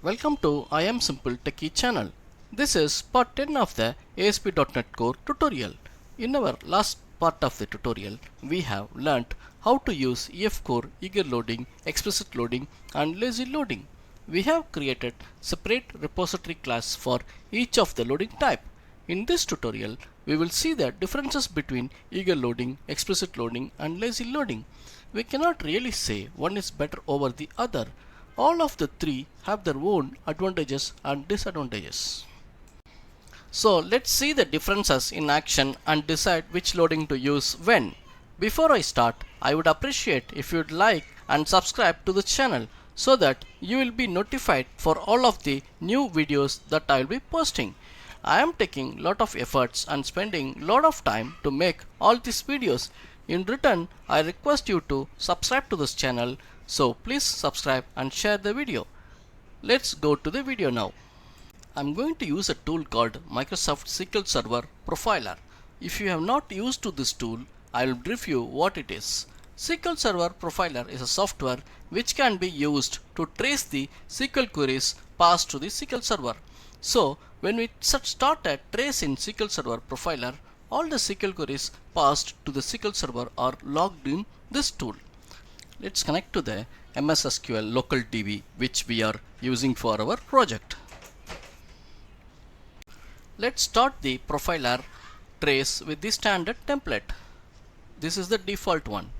Welcome to I Am Simple Techie channel. This is part 10 of the ASP.NET Core tutorial. In our last part of the tutorial, we have learnt how to use EF Core eager loading, explicit loading and lazy loading. We have created separate repository class for each of the loading type. In this tutorial, we will see the differences between eager loading, explicit loading and lazy loading. We cannot really say one is better over the other. All of the three have their own advantages and disadvantages. So let's see the differences in action and decide which loading to use when. Before I start, I would appreciate if you'd like and subscribe to the channel so that you will be notified for all of the new videos that I will be posting. I am taking lot of efforts and spending lot of time to make all these videos. In return, I request you to subscribe to this channel, so please subscribe and share the video. Let's go to the video now. I'm going to use a tool called Microsoft SQL Server Profiler. If you have not used to this tool, I will brief you what it is. SQL Server Profiler is a software which can be used to trace the SQL queries passed to the SQL Server. So when we start a trace in SQL Server Profiler, all the SQL queries passed to the SQL Server are logged in this tool. Let's connect to the MS SQL local DB which we are using for our project. Let's start the profiler trace with the standard template. This is the default one.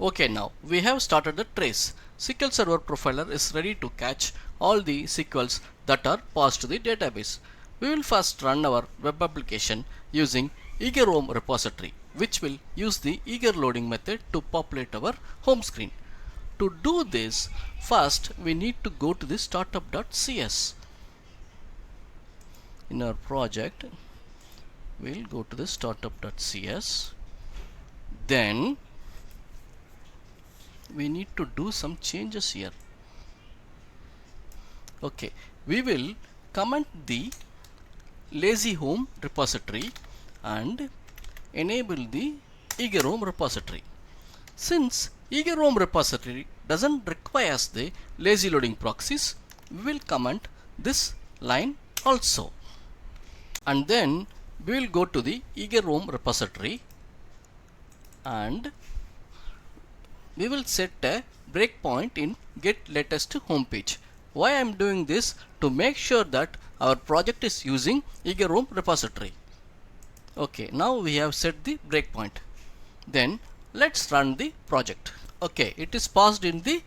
Okay, now we have started the trace. SQL Server Profiler is ready to catch all the SQLs that are passed to the database. We will first run our web application using eager-home repository, which will use the eager loading method to populate our home screen. To do this, first we need to go to the startup.cs. In our project, we'll go to the startup.cs. Then we need to do some changes here. Okay, we will comment the lazy home repository and enable the eager home repository. Since eager home repository doesn't require the lazy loading proxies, we will comment this line also. And then we will go to the eager home repository and we will set a breakpoint in get latest home page. Why I am doing this? To make sure that our project is using eager home repository. Okay, now we have set the breakpoint. Then let's run the project. Okay, it is passed in the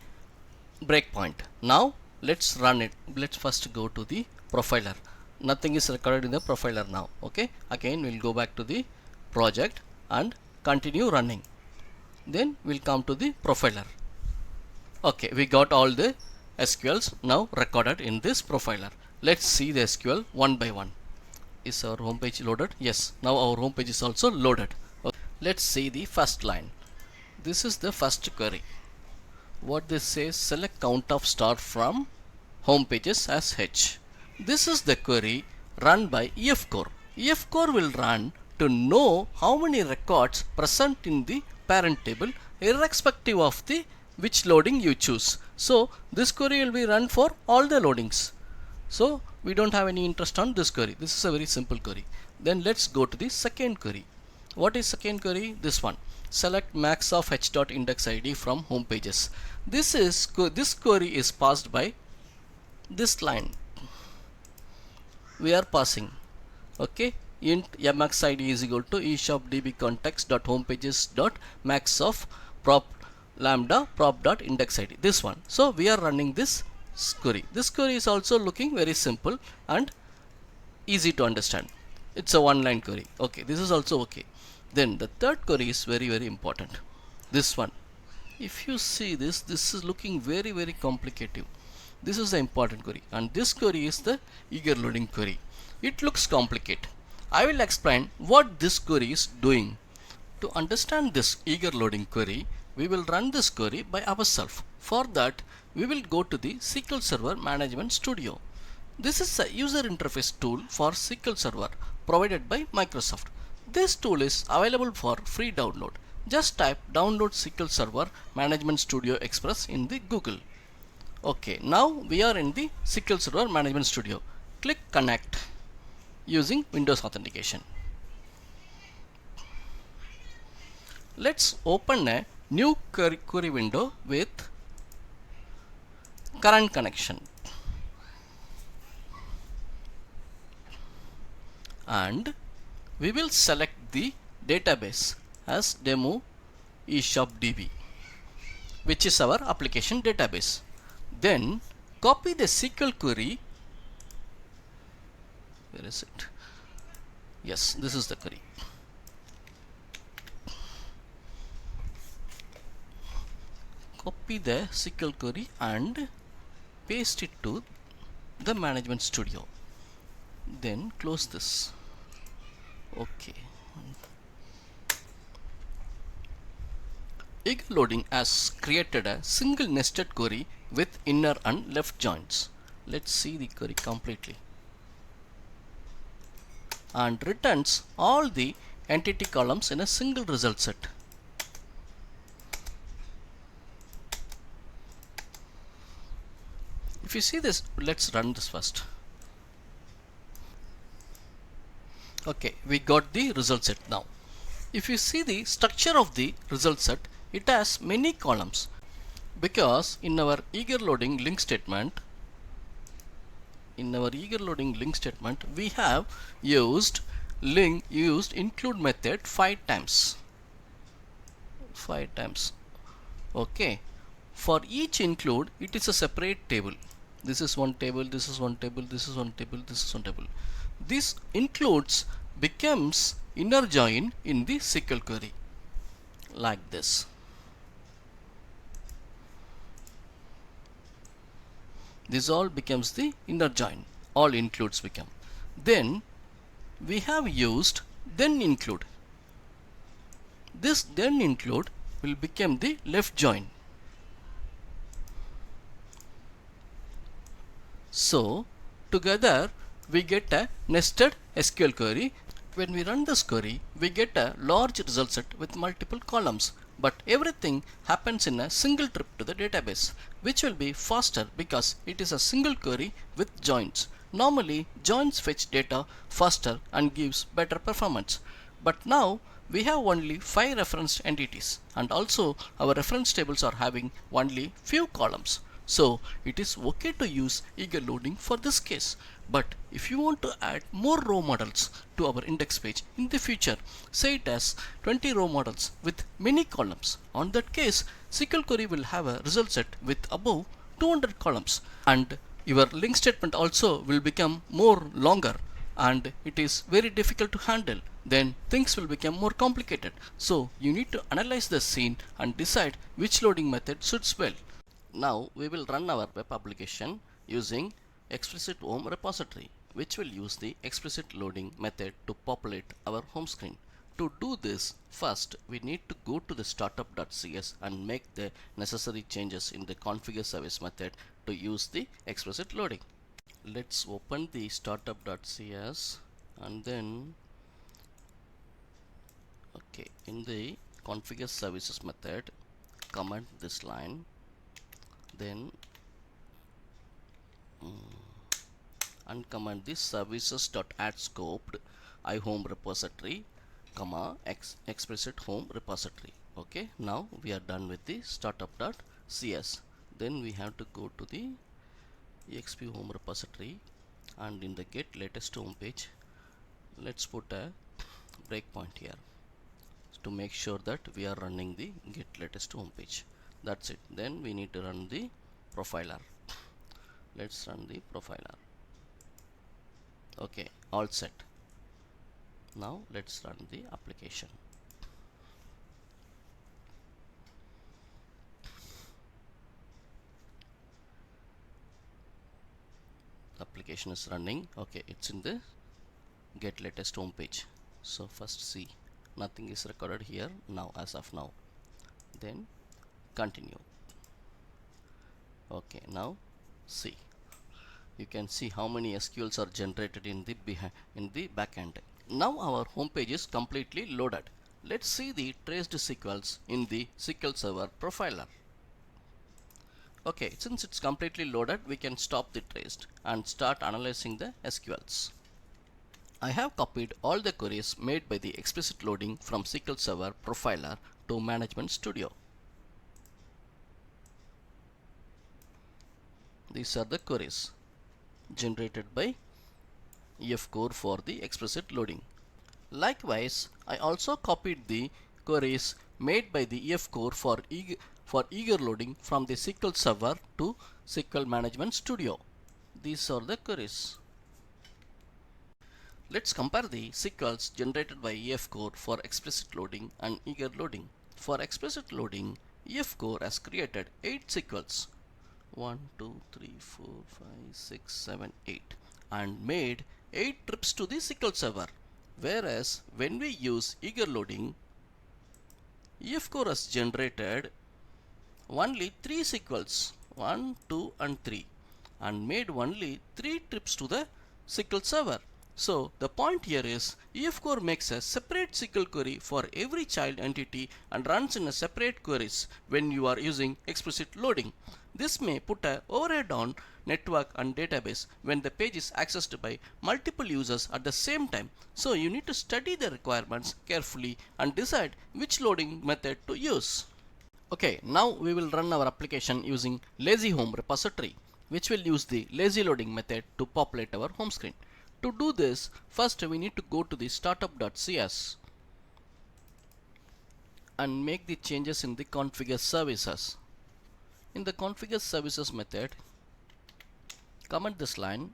breakpoint. Now let's run it. Let's first go to the profiler. Nothing is recorded in the profiler now. Okay, again we'll go back to the project and continue running. Then we'll come to the profiler. Okay, we got all the SQLs now recorded in this profiler. Let's see the SQL one by one. Is our home page loaded? Yes, now our home page is also loaded. Okay. Let's see the first line. This is the first query. What this says, select count of star from home pages as H. This is the query run by EF Core. EF Core will run to know how many records present in the parent table irrespective of the which loading you choose. So this query will be run for all the loadings. So we don't have any interest on this query. This is a very simple query. Then let's go to the second query. What is second query? This one. Select max of h.indexid from home pages. This query is passed by this line. We are passing. Okay. Int mxid is equal to eshopdbcontext.homepages.max of prop lambda prop.indexid. This one. So we are running this query. This query is also looking very simple and easy to understand. It's a one line query. Okay, this is also okay. Then the third query is very important. This one. If you see this is looking very complicated. This is the important query and this query is the eager loading query. It looks complicated. I will explain what this query is doing. To understand this eager loading query, we will run this query by ourselves. For that, we will go to the SQL Server Management Studio. This is a user interface tool for SQL Server provided by Microsoft. This tool is available for free download. Just type download SQL Server Management Studio Express in the Google. Okay, now we are in the SQL Server Management Studio. Click Connect using Windows Authentication. Let's open a new query window with current connection. And we will select the database as demo eShopDB, which is our application database. Then copy the SQL query. Where is it? Yes, this is the query. Copy the SQL query and paste it to the Management Studio. Then close this. Okay. Eager Loading has created a single nested query with inner and left joins. Let's see the query completely. And returns all the entity columns in a single result set. If you see this, let's run this first. Okay, we got the result set now. If you see the structure of the result set, it has many columns because in our eager loading link statement, we have used include method 5 times. Okay, for each include it is a separate table. This is one table, this is one table, this is one table, this is one table. This includes becomes inner join in the SQL query like this. This all becomes the inner join, all includes become. Then we have used then include. This then include will become the left join. So together we get a nested SQL query. When we run this query, we get a large result set with multiple columns, but everything happens in a single trip to the database, which will be faster because it is a single query with joins. Normally, joins fetch data faster and gives better performance. But now we have only 5 referenced entities, and also our reference tables are having only few columns. So it is okay to use eager loading for this case. But if you want to add more row models to our index page in the future, say it as 20 row models with many columns, on that case SQL query will have a result set with above 200 columns, and your link statement also will become more longer and it is very difficult to handle. Then things will become more complicated. So you need to analyze the scene and decide which loading method suits well. Now we will run our web application using explicit home repository, which will use the explicit loading method to populate our home screen. To do this, first we need to go to the startup.cs and make the necessary changes in the configure service method to use the explicit loading. Let's open the startup.cs and then in the configure services method, comment this line, then uncomment this services.add-scoped ihome repository, explicit home repository. Okay, now we are done with the startup.cs. Then we have to go to the exp home repository, and in the get latest home page, let's put a breakpoint here to make sure that we are running the get latest home page. That's it. Then we need to run the profiler. Let's run the profiler. Okay, all set. Now let's run the application. The application is running. Okay, it's in the get latest home page. So first see, nothing is recorded here now as of now. Then continue. Okay, now see, you can see how many SQLs are generated in the backend. Now our home page is completely loaded. Let's see the traced SQLs in the SQL Server profiler. Okay, since it's completely loaded, we can stop the trace and start analyzing the SQLs. I have copied all the queries made by the explicit loading from SQL Server Profiler to Management Studio. These are the queries generated by EF Core for the explicit loading. Likewise, I also copied the queries made by the EF Core for eager loading from the SQL Server to SQL Management Studio. These are the queries. Let's compare the SQLs generated by EF Core for explicit loading and eager loading. For explicit loading, EF Core has created 8 SQLs 1, 2, 3, 4, 5, 6, 7, 8 and made 8 trips to the SQL Server. Whereas when we use eager loading, EF Core has generated only 3 SQLs 1, 2 and 3 and made only 3 trips to the SQL Server. So the point here is EF Core makes a separate SQL query for every child entity and runs in a separate queries when you are using explicit loading. This may put a overhead on network and database when the page is accessed by multiple users at the same time. So you need to study the requirements carefully and decide which loading method to use. Okay, now we will run our application using Lazy Home repository, which will use the lazy loading method to populate our home screen. To do this, first we need to go to the startup.cs and make the changes in the configure services. In the configure services method, comment this line,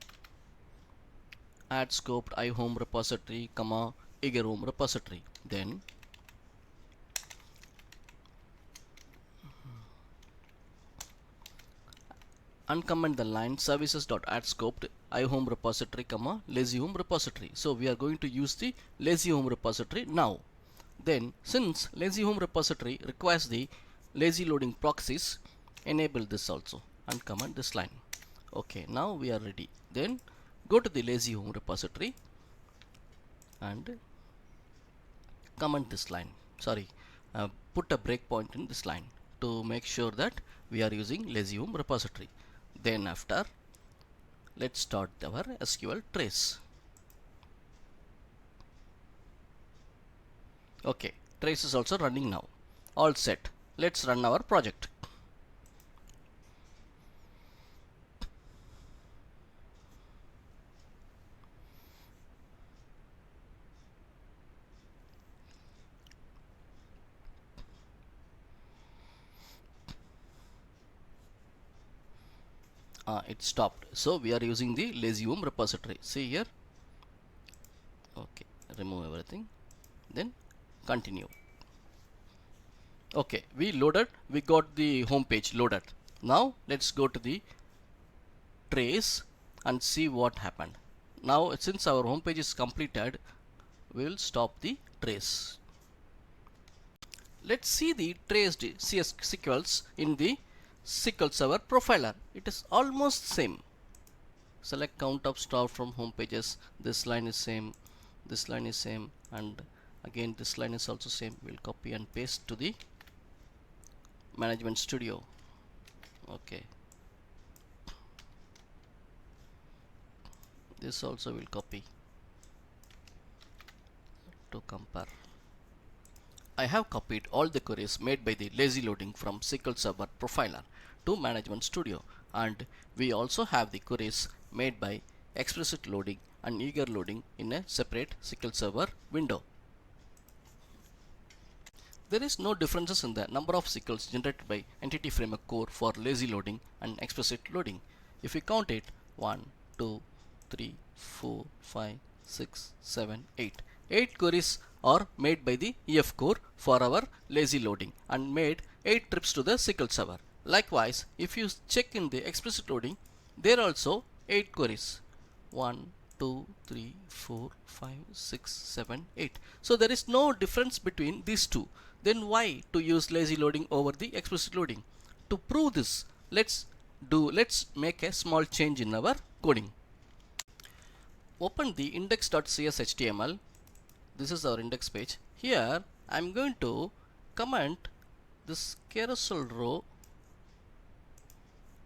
add scoped iHome repository, eager home repository. Then uncomment the line services.addScoped iHome repository, lazy home repository. So we are going to use the lazy home repository now. Then since lazy home repository requires the lazy loading proxies, enable this also and comment this line. Okay, now we are ready. Then go to the lazy home repository and comment this line. Put a breakpoint in this line to make sure that we are using lazy home repository. Then after, let's start our SQL trace. Okay, trace is also running now. All set. Let's run our project. It stopped. So we are using the lazy home repository. See here. Okay, remove everything. Then continue. Okay, we got the home page loaded. Now let's go to the trace and see what happened. Now since our home page is completed, we will stop the trace. Let's see the traced CS SQLs in the SQL Server Profiler. It is almost same. Select count of star from home pages. This line is same, this line is same, and again this line is also same. We'll copy and paste to the Management Studio. Okay, this also will copy to compare. I have copied all the queries made by the lazy loading from SQL Server Profiler to Management Studio, and we also have the queries made by explicit loading and eager loading in a separate SQL Server window. There is no differences in the number of SQLs generated by Entity Framework Core for lazy loading and explicit loading. If we count it, 1, 2, 3, 4, 5, 6, 7, 8. 8 queries are made by the EF Core for our lazy loading and made 8 trips to the SQL Server. Likewise, if you check in the explicit loading, there are also 8 queries. 1, 2, 3, 4, 5, 6, 7, 8. So there is no difference between these two. Then why to use lazy loading over the explicit loading? To prove this, let's make a small change in our coding. Open the index.cs HTML. This is our index page. Here I am going to comment this carousel row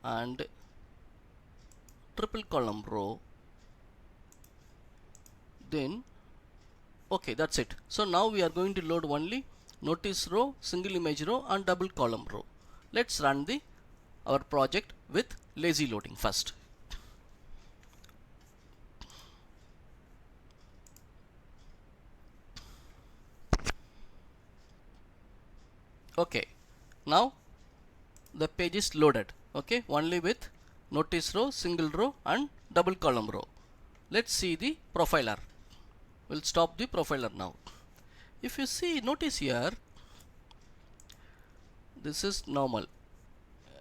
and triple column row. Then okay, that's it. So now we are going to load only notice row, single image row and double column row. Let's run our project with lazy loading first. Okay, now the page is loaded. Okay, only with notice row, single row and double column row. Let's see the profiler. We'll stop the profiler now. If you see, notice here, this is normal.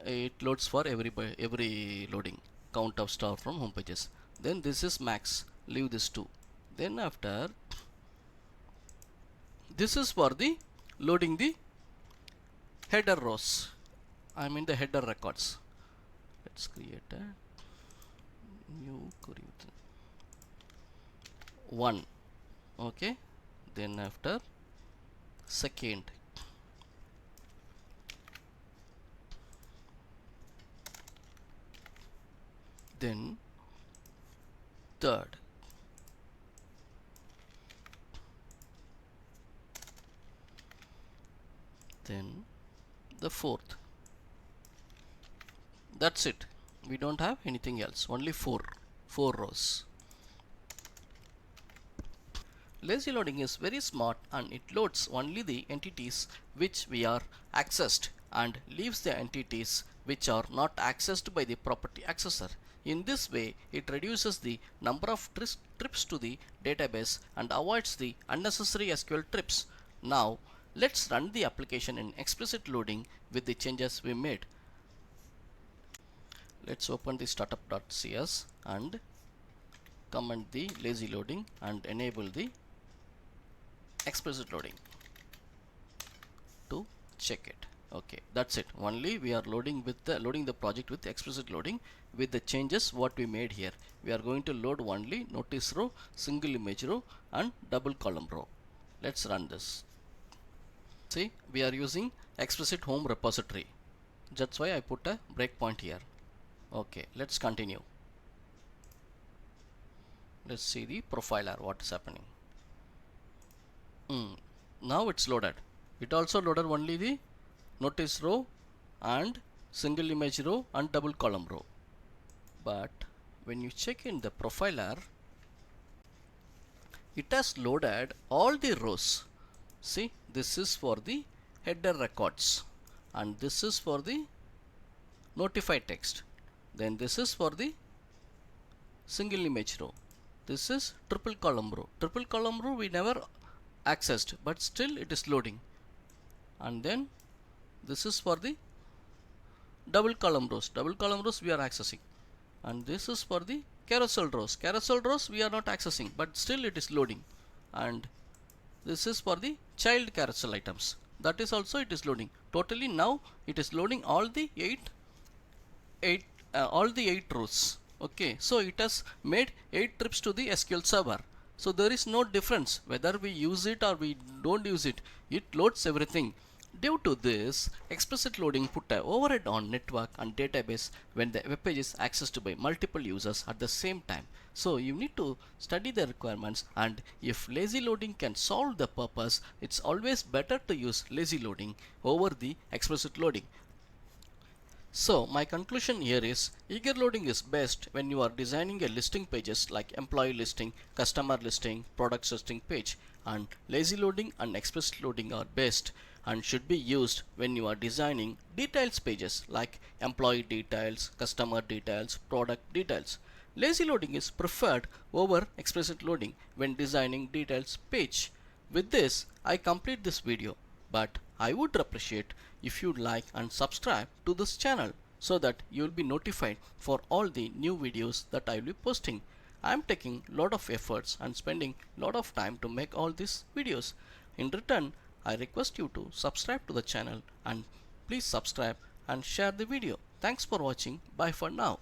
It loads for every loading count of star from home pages. Then this is max. Leave this too. Then after, this is for the loading the header rows. I mean the header records. Let's create a new query with 1. Okay, then after second, then third, then the fourth. That's it. We don't have anything else, only four rows. Lazy loading is very smart and it loads only the entities which we are accessed and leaves the entities which are not accessed by the property accessor. In this way, it reduces the number of trips to the database and avoids the unnecessary SQL trips. Now, let's run the application in explicit loading with the changes we made. Let's open the startup.cs and comment the lazy loading and enable the explicit loading to check it. Okay, that's it. Only we are loading the project with explicit loading with the changes what we made here. We are going to load only notice row, single image row and double column row. Let's run this. See, we are using explicit home repository. That's why I put a breakpoint here. Okay, let's continue. Let's see the profiler, what is happening. Now it's loaded. It also loaded only the notice row and single image row and double column row. But when you check in the profiler, it has loaded all the rows. See, this is for the header records and this is for the notify text. Then this is for the single image row. This is triple column row. Triple column row we never accessed, but still it is loading. And then this is for the double column rows. Double column rows we are accessing. And this is for the carousel rows. Carousel rows we are not accessing, but still it is loading. And this is for the child carousel items. That is also it is loading. Totally now it is loading all the eight rows. Okay, so it has made 8 trips to the SQL server. So there is no difference whether we use it or we don't use it. It loads everything. Due to this, explicit loading put a overhead on network and database when the web page is accessed by multiple users at the same time. So you need to study the requirements, and if lazy loading can solve the purpose, it's always better to use lazy loading over the explicit loading. So my conclusion here is eager loading is best when you are designing a listing pages like employee listing, customer listing, product listing page, and lazy loading and explicit loading are best and should be used when you are designing details pages like employee details, customer details, product details. Lazy loading is preferred over explicit loading when designing details page. With this, I complete this video, but I would appreciate if you'd like and subscribe to this channel so that you will be notified for all the new videos that I will be posting. I am taking lot of efforts and spending lot of time to make all these videos. In return, I request you to subscribe to the channel and please subscribe and share the video. Thanks for watching. Bye for now.